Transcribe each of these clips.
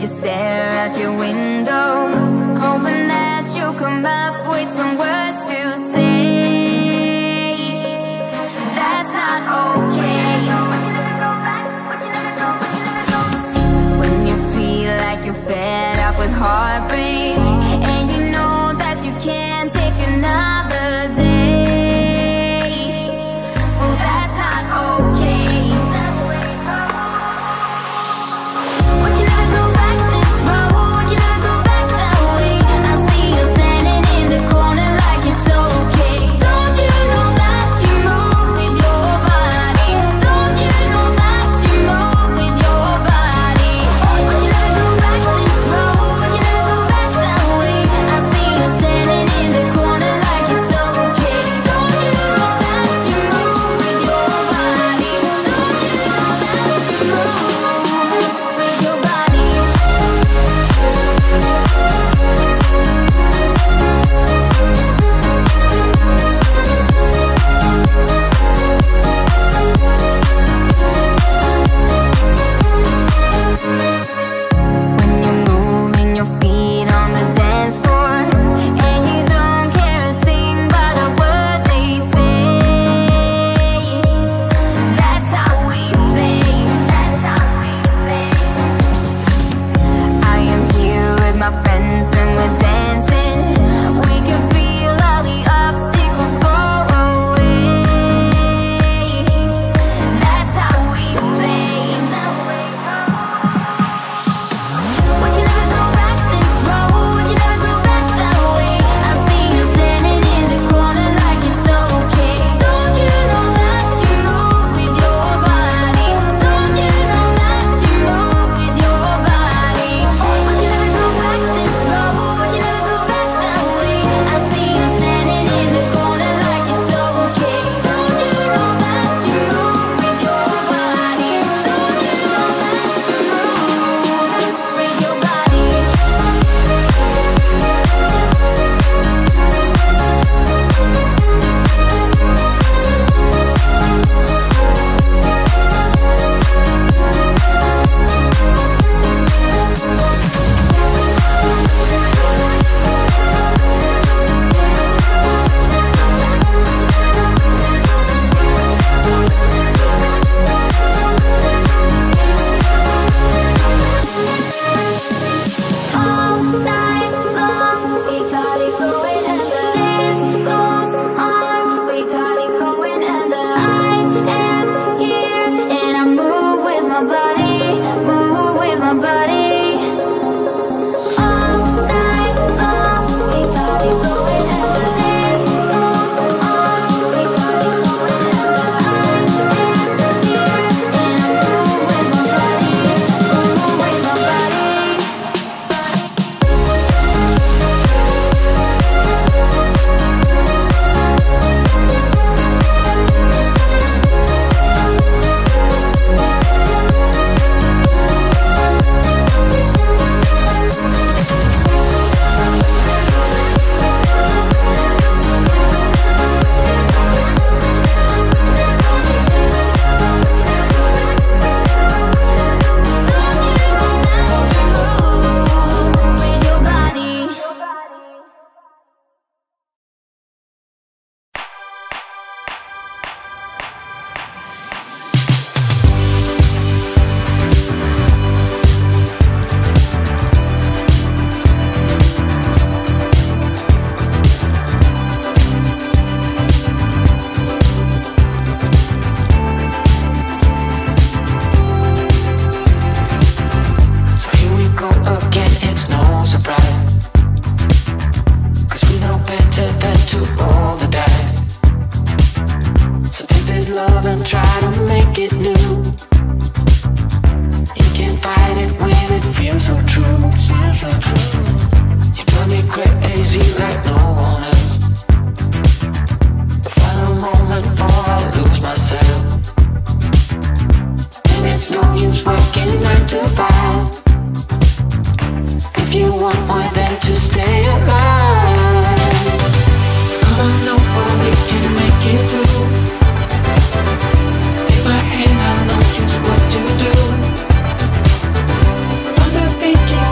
you stare out your window, hoping that you'll come up with some words to say. That's not okay. When you feel like you're fed up with heartbreak, and you know that you can't take another day, well, that's not okay. Take my hand, I know just what to do. I'm not thinking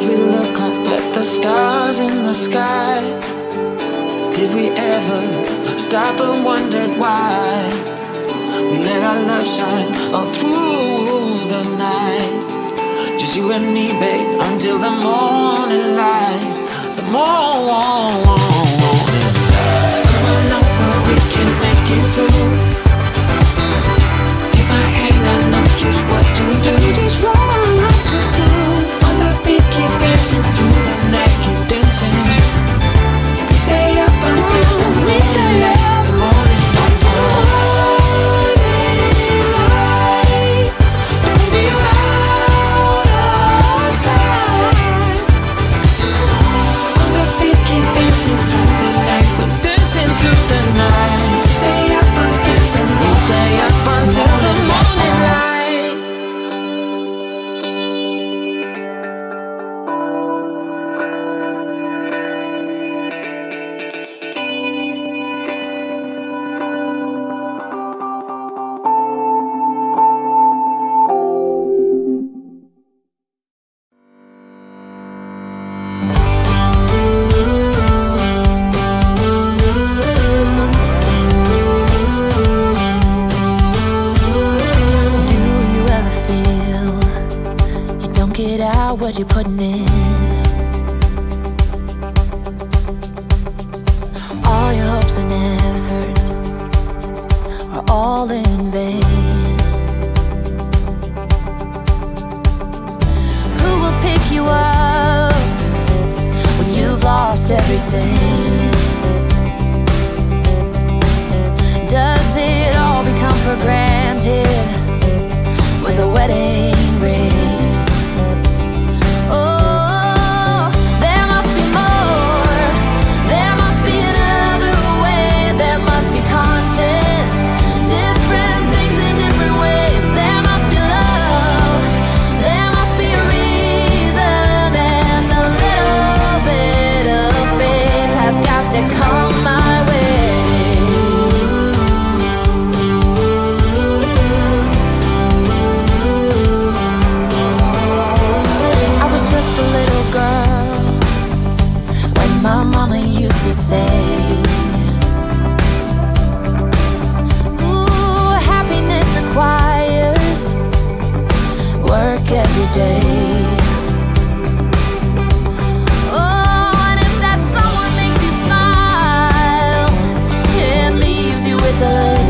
as we look up at the stars in the sky, did we ever stop and wondered why we let our love shine all through the night? Just you and me, babe, until the morning light. The morning light. So come on over, we can make it through. Take my hand, I know just what to do. Just what I like to do. On the beat, keep dancing through the night, keep dancing. We stay up until the morning light. The morning light. The morning light. Baby, out of sight. On the beat, keep dancing through the night. We're dancing through the night. Stay up until the morning. Stay up until the morning light. What you're putting in, all your hopes and efforts are all in vain. Who will pick you up when you've lost everything? Does it all become for granted with a wedding ring? Every day. Oh, and if that someone makes you smile, it leaves you with a